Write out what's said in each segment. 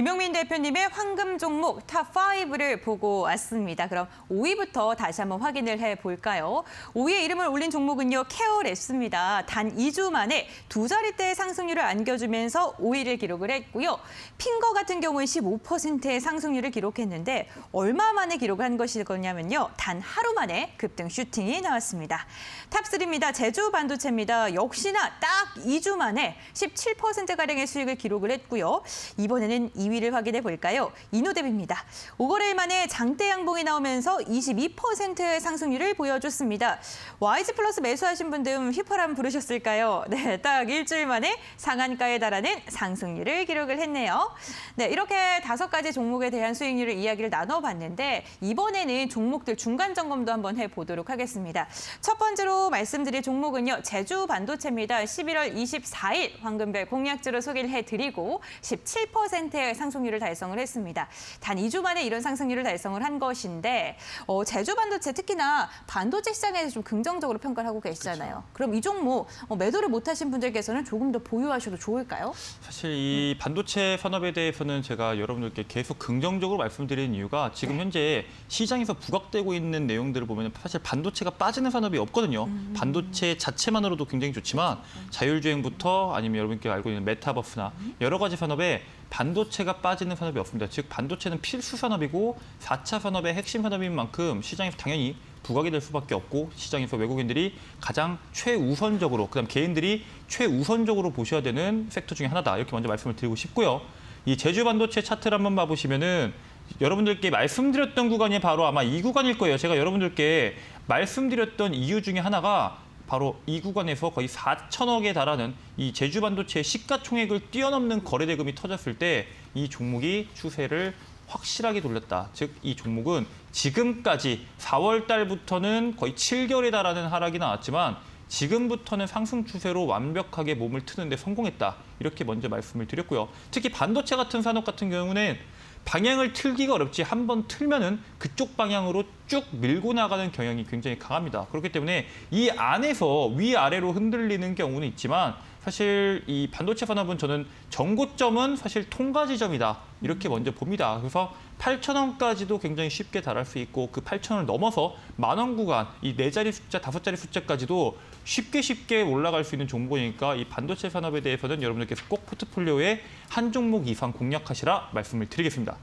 김용민 대표님의 황금 종목 탑5를 보고 왔습니다. 그럼 5위부터 다시 한번 확인을 해볼까요? 5위에 이름을 올린 종목은요, 케어랩스입니다. 단 2주 만에 두 자릿대의 상승률을 안겨주면서 5위를 기록을 했고요. 핑거 같은 경우는 15%의 상승률을 기록했는데 얼마 만에 기록을 한 것이냐면요, 단 하루 만에 급등 슈팅이 나왔습니다. 탑3입니다. 제주 반도체입니다. 역시나 딱 2주 만에 17%가량의 수익을 기록을 했고요. 이번에는 2위를 확인해 볼까요? 이노뎁입니다. 5거래일 만에 장대 양봉이 나오면서 22%의 상승률을 보여줬습니다. YG 플러스 매수하신 분들 휘파람 부르셨을까요? 네, 딱 일주일 만에 상한가에 달하는 상승률을 기록을 했네요. 네, 이렇게 5가지 종목에 대한 수익률을 이야기를 나눠봤는데 이번에는 종목들 중간 점검도 한번 해보도록 하겠습니다. 첫 번째로 말씀드릴 종목은요, 제주 반도체입니다. 11월 24일 황금별 공략주로 소개를 해드리고 17%의 상승률을 달성을 했습니다. 단 2주 만에 이런 상승률을 달성을 한 것인데 제주 반도체 특히나 반도체 시장에서 좀 긍정적으로 평가를 하고 계시잖아요. 그렇죠. 그럼 이 종목 매도를 못하신 분들께서는 조금 더 보유하셔도 좋을까요? 사실 이 반도체 산업에 대해서는 제가 여러분들께 계속 긍정적으로 말씀드리는 이유가 지금 현재 시장에서 부각되고 있는 내용들을 보면 사실 반도체가 빠지는 산업이 없거든요. 반도체 자체만으로도 굉장히 좋지만 자율주행부터 아니면 여러분께 알고 있는 메타버스나 여러 가지 산업에 반도체가 빠지는 산업이 없습니다. 즉 반도체는 필수 산업이고 4차 산업의 핵심 산업인 만큼 시장에서 당연히 부각이 될 수밖에 없고 시장에서 외국인들이 가장 최우선적으로 그다음 개인들이 최우선적으로 보셔야 되는 섹터 중에 하나다. 이렇게 먼저 말씀을 드리고 싶고요. 이 제주 반도체 차트를 한번 봐보시면은 여러분들께 말씀드렸던 구간이 바로 아마 이 구간일 거예요. 제가 여러분들께 말씀드렸던 이유 중에 하나가 바로 이 구간에서 거의 4천억에 달하는 이 제주 반도체의 시가총액을 뛰어넘는 거래대금이 터졌을 때 이 종목이 추세를 확실하게 돌렸다. 즉 이 종목은 지금까지 4월 달부터는 거의 7개월에 달하는 하락이 나왔지만 지금부터는 상승 추세로 완벽하게 몸을 트는데 성공했다. 이렇게 먼저 말씀을 드렸고요. 특히 반도체 같은 산업 같은 경우는 방향을 틀기가 어렵지 한 번 틀면은 그쪽 방향으로 쭉 밀고 나가는 경향이 굉장히 강합니다. 그렇기 때문에 이 안에서 위아래로 흔들리는 경우는 있지만 사실 이 반도체 산업은 저는 정고점은 사실 통과 지점이다. 이렇게 먼저 봅니다. 그래서 8,000원까지도 굉장히 쉽게 달할 수 있고 그 8,000원을 넘어서 10,000원 구간, 이 4자리 숫자, 5자리 숫자까지도 쉽게 올라갈 수 있는 종목이니까 이 반도체 산업에 대해서는 여러분들께서 꼭 포트폴리오에 한 종목 이상 공략하시라 말씀을 드리겠습니다.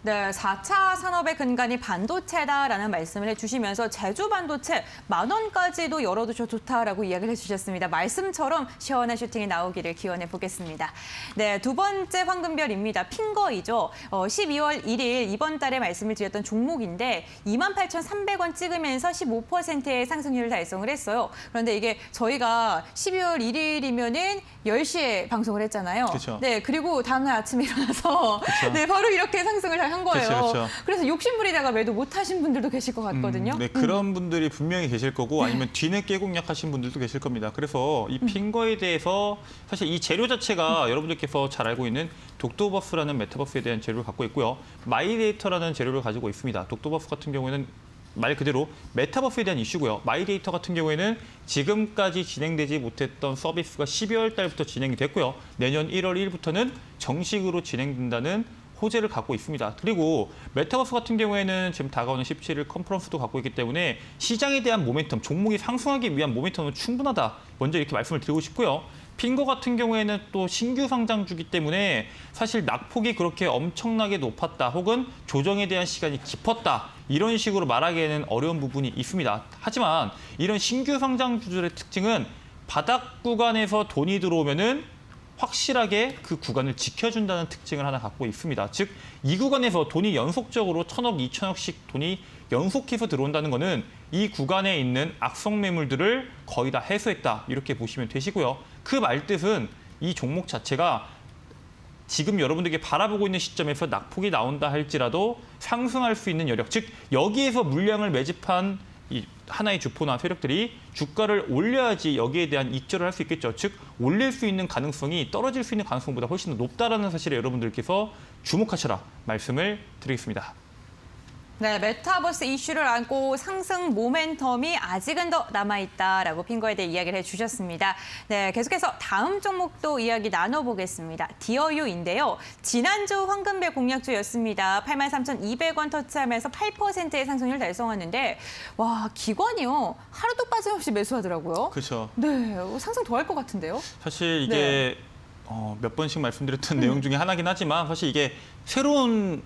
네, 4차 산업의 근간이 반도체다라는 말씀을 해주시면서 제주 반도체 10,000원까지도 열어두셔도 좋다라고 이야기를 해주셨습니다. 말씀처럼 시원한 슈팅이 나오기를 기원해 보겠습니다. 네, 두 번째 황금별입니다. 핑거이죠. 12월 1일 이번 달에 말씀을 드렸던 종목인데 28,300원 찍으면서 15%의 상승률을 달성을 했어요. 그런데 이게 저희가 12월 1일이면은 10시에 방송을 했잖아요. 그렇죠. 네, 그리고 다음날 아침에 일어나서 그렇죠. 네, 바로 이렇게 상승을 한 거예요. 그렇죠. 그래서 욕심부리다가 매도 못하신 분들도 계실 것 같거든요. 네, 그런 분들이 분명히 계실 거고 아니면 뒤늦게 공략하신 분들도 계실 겁니다. 그래서 이 핑거에 대해서 사실 이 재료 자체가 여러분들께서 잘 알고 있는 독도버스라는 메타버스에 대한 재료를 갖고 있고요. 마이데이터라는 재료를 가지고 있습니다. 독도버스 같은 경우에는 말 그대로 메타버스에 대한 이슈고요. 마이데이터 같은 경우에는 지금까지 진행되지 못했던 서비스가 12월 달부터 진행이 됐고요. 내년 1월 1일부터는 정식으로 진행된다는 호재를 갖고 있습니다. 그리고 메타버스 같은 경우에는 지금 다가오는 17일 컨퍼런스도 갖고 있기 때문에 시장에 대한 모멘텀, 종목이 상승하기 위한 모멘텀은 충분하다. 먼저 이렇게 말씀을 드리고 싶고요. 핑거 같은 경우에는 또 신규 상장주기 때문에 사실 낙폭이 그렇게 엄청나게 높았다 혹은 조정에 대한 시간이 깊었다 이런 식으로 말하기에는 어려운 부분이 있습니다. 하지만 이런 신규 상장주들의 특징은 바닥 구간에서 돈이 들어오면은 확실하게 그 구간을 지켜준다는 특징을 하나 갖고 있습니다. 즉, 이 구간에서 돈이 연속적으로 1,000억, 2,000억씩 돈이 연속해서 들어온다는 것은 이 구간에 있는 악성 매물들을 거의 다 해소했다. 이렇게 보시면 되시고요. 그 말뜻은 이 종목 자체가 지금 여러분들께 바라보고 있는 시점에서 낙폭이 나온다 할지라도 상승할 수 있는 여력, 즉 여기에서 물량을 매집한 이 하나의 주포나 세력들이 주가를 올려야지 여기에 대한 익절을 할 수 있겠죠. 즉 올릴 수 있는 가능성이 떨어질 수 있는 가능성보다 훨씬 더 높다라는 사실에 여러분들께서 주목하셔라 말씀을 드리겠습니다. 네, 메타버스 이슈를 안고 상승 모멘텀이 아직은 더 남아있다라고 핀 거에 대해 이야기를 해주셨습니다. 네, 계속해서 다음 종목도 이야기 나눠보겠습니다. 디어유인데요. 지난주 황금별 공략주였습니다. 83,200원 터치하면서 8%의 상승률 달성하는데 와, 기관이요. 하루도 빠짐없이 매수하더라고요. 그렇죠. 네, 상승 더 할 것 같은데요. 사실 이게 몇 번씩 말씀드렸던 내용 중에 하나긴 하지만 사실 이게 새로운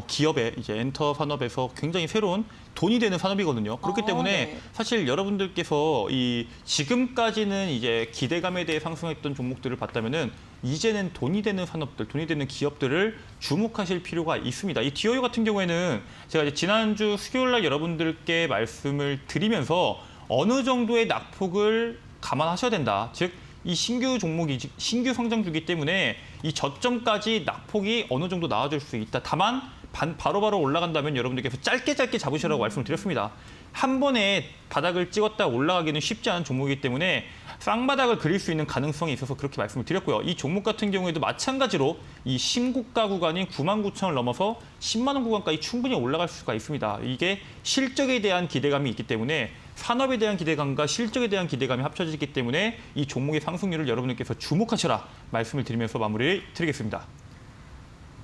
기업의 이제 엔터 산업에서 굉장히 새로운 돈이 되는 산업이거든요. 그렇기 때문에 네. 사실 여러분들께서 이 지금까지는 이제 기대감에 대해 상승했던 종목들을 봤다면은 이제는 돈이 되는 산업들, 돈이 되는 기업들을 주목하실 필요가 있습니다. 이 디오유 같은 경우에는 제가 이제 지난주 수요일 날 여러분들께 말씀을 드리면서 어느 정도의 낙폭을 감안하셔야 된다. 즉 이 신규 종목이 신규 성장주기 때문에 이 저점까지 낙폭이 어느 정도 나와줄 수 있다. 다만 바로바로 올라간다면 여러분들께서 짧게 잡으시라고 말씀을 드렸습니다. 한 번에 바닥을 찍었다 올라가기는 쉽지 않은 종목이기 때문에 쌍바닥을 그릴 수 있는 가능성이 있어서 그렇게 말씀을 드렸고요. 이 종목 같은 경우에도 마찬가지로 이 신고가 구간인 99,000원을 넘어서 10만 원 구간까지 충분히 올라갈 수가 있습니다. 이게 실적에 대한 기대감이 있기 때문에 산업에 대한 기대감과 실적에 대한 기대감이 합쳐지기 때문에 이 종목의 상승률을 여러분들께서 주목하셔라 말씀을 드리면서 마무리를 드리겠습니다.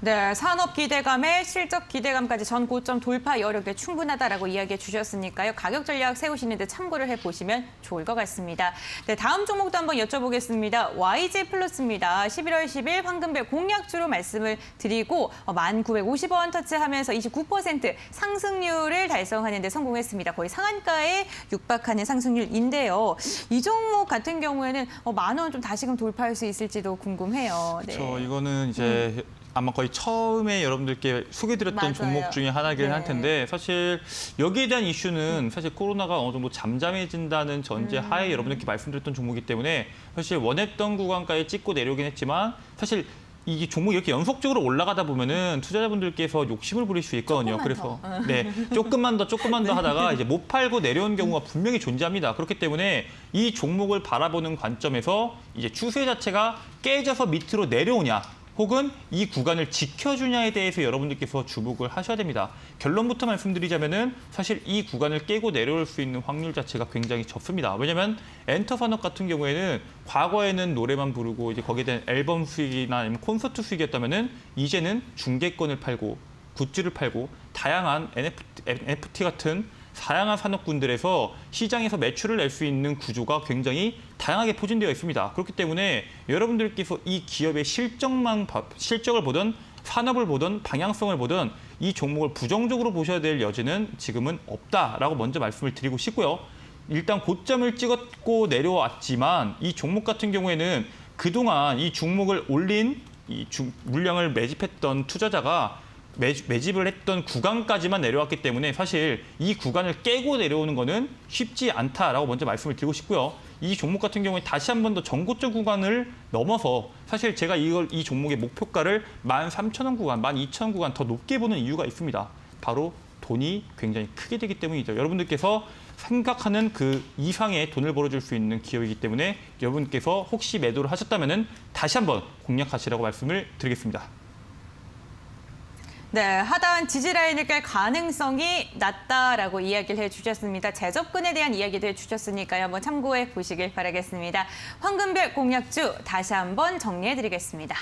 네, 산업 기대감에 실적 기대감까지 전 고점 돌파 여력에 충분하다라고 이야기해 주셨으니까요. 가격 전략 세우시는데 참고를 해보시면 좋을 것 같습니다. 네, 다음 종목도 한번 여쭤보겠습니다. YG 플러스입니다. 11월 10일 황금별 공략주로 말씀을 드리고 1,950원 터치하면서 29% 상승률을 달성하는 데 성공했습니다. 거의 상한가에 육박하는 상승률인데요. 이 종목 같은 경우에는 10,000원 좀 다시금 돌파할 수 있을지도 궁금해요. 네. 그렇죠. 이거는 이제 아마 거의 처음에 여러분들께 소개드렸던 맞아요. 종목 중에 하나긴 할 텐데 사실 여기에 대한 이슈는 사실 코로나가 어느 정도 잠잠해진다는 전제 하에 여러분들께 말씀드렸던 종목이기 때문에 사실 원했던 구간까지 찍고 내려오긴 했지만 사실 이 종목이 이렇게 연속적으로 올라가다 보면은 투자자분들께서 욕심을 부릴 수 있거든요. 조금만 그래서 네, 조금만 더 하다가 이제 못 팔고 내려온 경우가 분명히 존재합니다. 그렇기 때문에 이 종목을 바라보는 관점에서 이제 추세 자체가 깨져서 밑으로 내려오냐 혹은 이 구간을 지켜주냐에 대해서 여러분들께서 주목을 하셔야 됩니다. 결론부터 말씀드리자면은 사실 이 구간을 깨고 내려올 수 있는 확률 자체가 굉장히 적습니다. 왜냐하면 엔터 산업 같은 경우에는 과거에는 노래만 부르고 이제 거기에 대한 앨범 수익이나 아니면 콘서트 수익이었다면은 이제는 중개권을 팔고 굿즈를 팔고 다양한 NFT 같은 다양한 산업군들에서 시장에서 매출을 낼 수 있는 구조가 굉장히 다양하게 포진되어 있습니다. 그렇기 때문에 여러분들께서 이 기업의 실적을 보든 산업을 보든 방향성을 보든 이 종목을 부정적으로 보셔야 될 여지는 지금은 없다라고 먼저 말씀을 드리고 싶고요. 일단 고점을 찍었고 내려왔지만 이 종목 같은 경우에는 그동안 이 종목을 올린 물량을 매집했던 투자자가 매집을 했던 구간까지만 내려왔기 때문에 사실 이 구간을 깨고 내려오는 거는 쉽지 않다라고 먼저 말씀을 드리고 싶고요. 이 종목 같은 경우에 다시 한 번 더 전고점 구간을 넘어서 사실 제가 이 종목의 목표가를 13,000원 구간, 12,000원 구간 더 높게 보는 이유가 있습니다. 바로 돈이 굉장히 크게 되기 때문이죠. 여러분들께서 생각하는 그 이상의 돈을 벌어줄 수 있는 기업이기 때문에 여러분께서 혹시 매도를 하셨다면 다시 한번 공략하시라고 말씀을 드리겠습니다. 네, 하단 지지라인을 깰 가능성이 낮다라고 이야기를 해주셨습니다. 재접근에 대한 이야기도 해주셨으니까요. 한번 참고해 보시길 바라겠습니다. 황금별 공략주 다시 한번 정리해드리겠습니다.